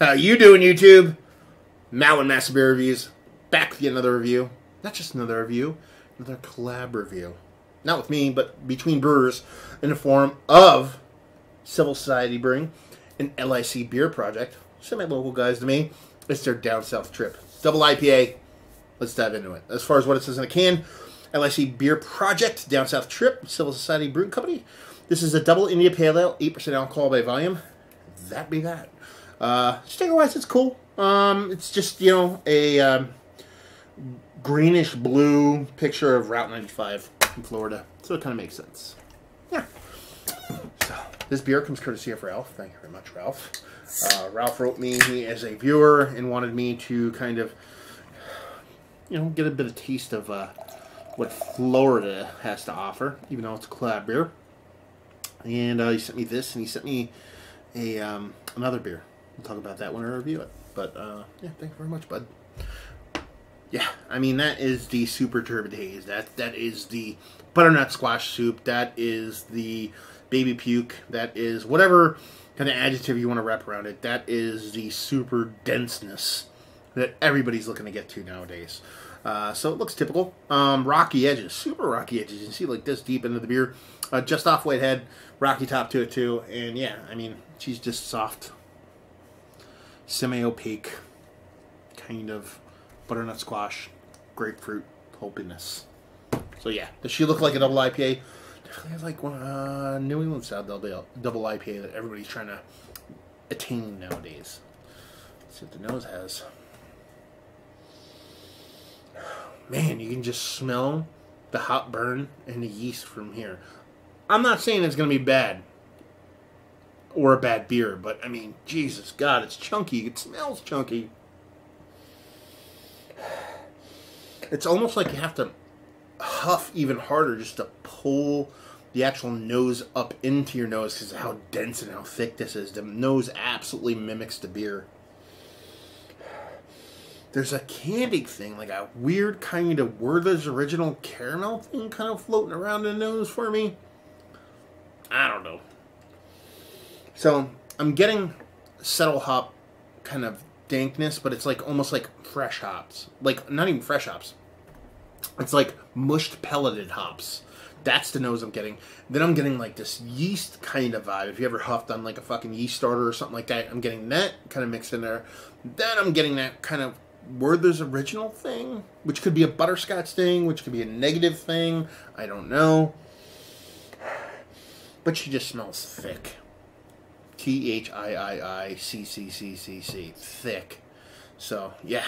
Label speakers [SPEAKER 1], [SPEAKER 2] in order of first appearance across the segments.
[SPEAKER 1] How you doing, YouTube? Matt with Massive Beer Reviews. Back with another review. Not just another review, another collab review. Not with me, but between brewers in the form of Civil Society Brewing and LIC Beer Project. Semi-local guys to me. It's their Down South trip. Double IPA. Let's dive into it. As far as what it says in the can, LIC Beer Project, Down South Trip, Civil Society Brewing Company. This is a double India Pale Ale, 8% alcohol by volume. That be that. Sticker-wise, it's cool. It's just, you know, a greenish blue picture of Route 95 in Florida. So it kind of makes sense. Yeah. So, this beer comes courtesy of Ralph. Thank you very much, Ralph. Ralph wrote me as a viewer and wanted me to kind of, you know, get a bit of taste of what Florida has to offer, even though it's a collab beer. And he sent me this, and he sent me a another beer. We'll talk about that when I review it. But, yeah, thank you very much, bud. Yeah, I mean, that is the Super Turbid Haze. That is the Butternut Squash Soup. That is the Baby Puke. That is whatever kind of adjective you want to wrap around it. That is the super denseness that everybody's looking to get to nowadays. So it looks typical. Rocky edges. Super rocky edges. You can see like this deep into the beer. Just off white head. Rocky top to it too. And yeah, I mean, she's just soft. Semi-opaque. Kind of butternut squash. Grapefruit pulpiness. So yeah. Does she look like a double IPA? Definitely like one New England style double IPA that everybody's trying to attain nowadays. Let's see what the nose has. Man, you can just smell the hop burn and the yeast from here. I'm not saying it's going to be bad or a bad beer, but I mean, Jesus God, it's chunky. It smells chunky. It's almost like you have to huff even harder just to pull the actual nose up into your nose because of how dense and how thick this is. The nose absolutely mimics the beer. There's a candy thing, like a weird kind of Werther's Original caramel thing kind of floating around in the nose for me. I don't know. So, I'm getting settle hop kind of dankness, but it's like almost like fresh hops. Like, not even fresh hops. It's like mushed pelleted hops. That's the nose I'm getting. Then I'm getting like this yeast kind of vibe. If you ever huffed on like a fucking yeast starter or something like that, I'm getting that kind of mixed in there. Then I'm getting that kind of Werther's Original thing, which could be a butterscotch thing, which could be a negative thing. I don't know. But she just smells thick. Thiiiccc. Thick. So, yeah.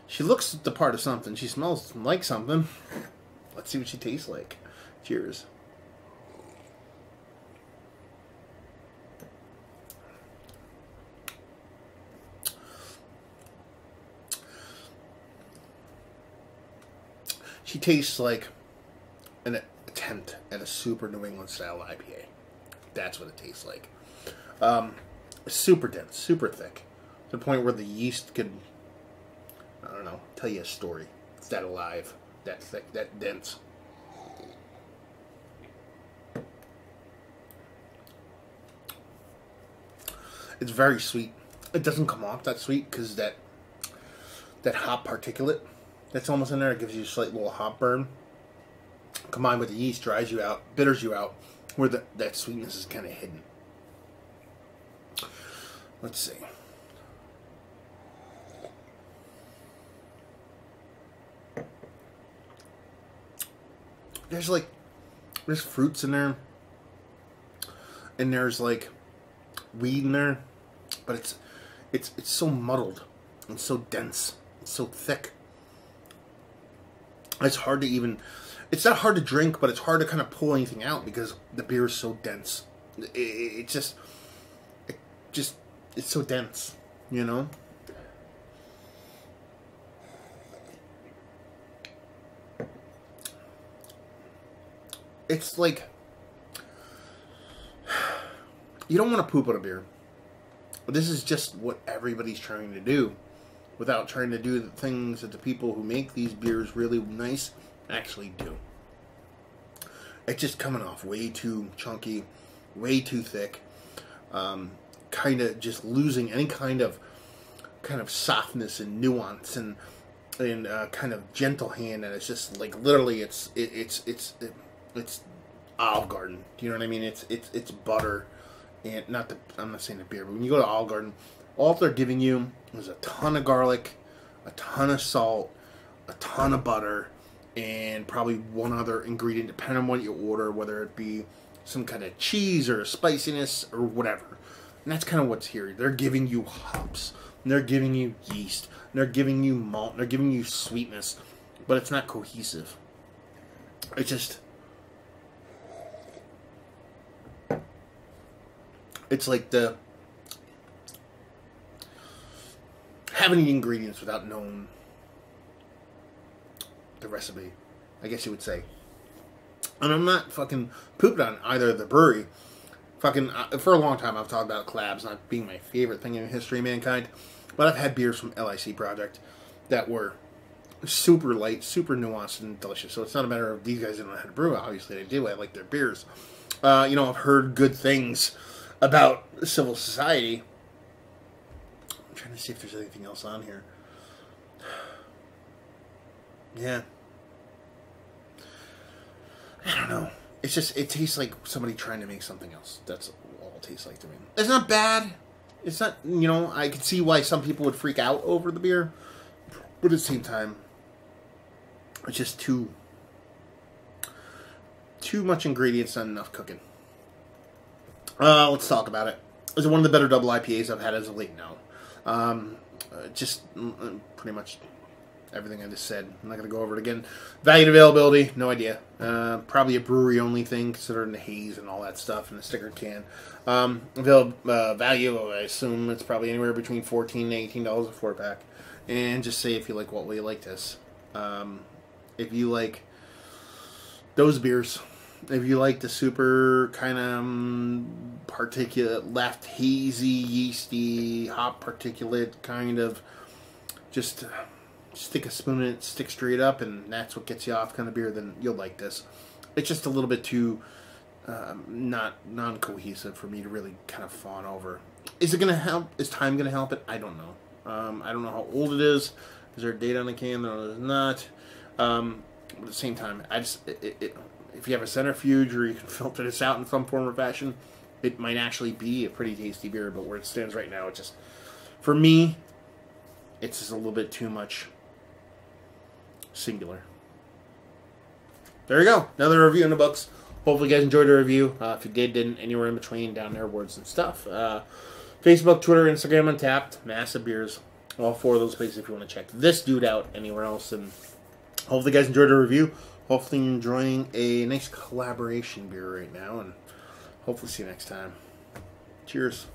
[SPEAKER 1] She looks the part of something. She smells like something. Let's see what she tastes like. Cheers. She tastes like an attempt at a super New England style IPA. That's what it tastes like. Super dense, super thick. To the point where the yeast could, I don't know, tell you a story. It's that alive, that thick, that dense. It's very sweet. It doesn't come off that sweet because that hop particulate that's almost in there, it gives you a slight little hop burn. Combined with the yeast, dries you out, bitters you out, where that sweetness is kind of hidden. Let's see. There's fruits in there, and there's like weed in there, but it's so muddled and so dense, it's so thick. It's hard to even, it's not hard to drink, but it's hard to kind of pull anything out because the beer is so dense. It's so dense, you know? It's like, you don't want to poop on a beer. But this is just what everybody's trying to do, without trying to do the things that the people who make these beers really nice actually do. It's just coming off way too chunky, way too thick. kind of just losing any kind of softness and nuance and kind of gentle hand, and it's just like literally it's Olive Garden. Do you know what I mean? It's butter, and I'm not saying the beer, but when you go to Olive Garden, all they're giving you is a ton of garlic, a ton of salt, a ton of butter, and probably one other ingredient, depending on what you order, whether it be some kind of cheese or spiciness or whatever. And that's kind of what's here. They're giving you hops, and they're giving you yeast, and they're giving you malt, and they're giving you sweetness, but it's not cohesive. It's just, it's like having the ingredients without knowing the recipe, I guess you would say. And I'm not fucking pooped on either of the brewery. Fucking, for a long time I've talked about collabs not being my favorite thing in the history of mankind, but I've had beers from LIC Project that were super light, super nuanced, and delicious. So it's not a matter of these guys didn't know how to brew. Obviously they do. I like their beers. I've heard good things about civil society. I'm trying to see if there's anything else on here. Yeah. I don't know. It's just, it tastes like somebody trying to make something else. That's all it tastes like to me. It's not bad. It's not, I could see why some people would freak out over the beer. But at the same time, it's just too much ingredients, not enough cooking. Let's talk about it. It's one of the better double IPAs I've had as of late now. Just pretty much everything I just said. I'm not going to go over it again. Value and availability, no idea. Probably a brewery-only thing, considering the haze and all that stuff and the sticker can. Value, I assume it's probably anywhere between $14 and $18 a 4-pack. And just say if you like what way you like this. If you like those beers, if you like the super kind of particulate, left hazy, yeasty, hop particulate kind of just stick a spoon in it, stick straight up, and that's what gets you off kind of beer, then you'll like this. It's just a little bit too non-cohesive for me to really kind of fawn over. Is it going to help? Is time going to help it? I don't know. I don't know how old it is. Is there a date on the can? No, there's not. But at the same time, if you have a centrifuge or you can filter this out in some form or fashion, it might actually be a pretty tasty beer. But where it stands right now, it just, for me, it's just a little bit too much singular. There you go. Another review in the books. Hopefully you guys enjoyed the review. If you didn't, anywhere in between, down there, words and stuff. Facebook, Twitter, Instagram, Untapped, Massive Beers. All 4 of those places if you want to check this dude out anywhere else. And hopefully you guys enjoyed the review. Hopefully you're enjoying a nice collaboration beer right now. And hopefully see you next time. Cheers.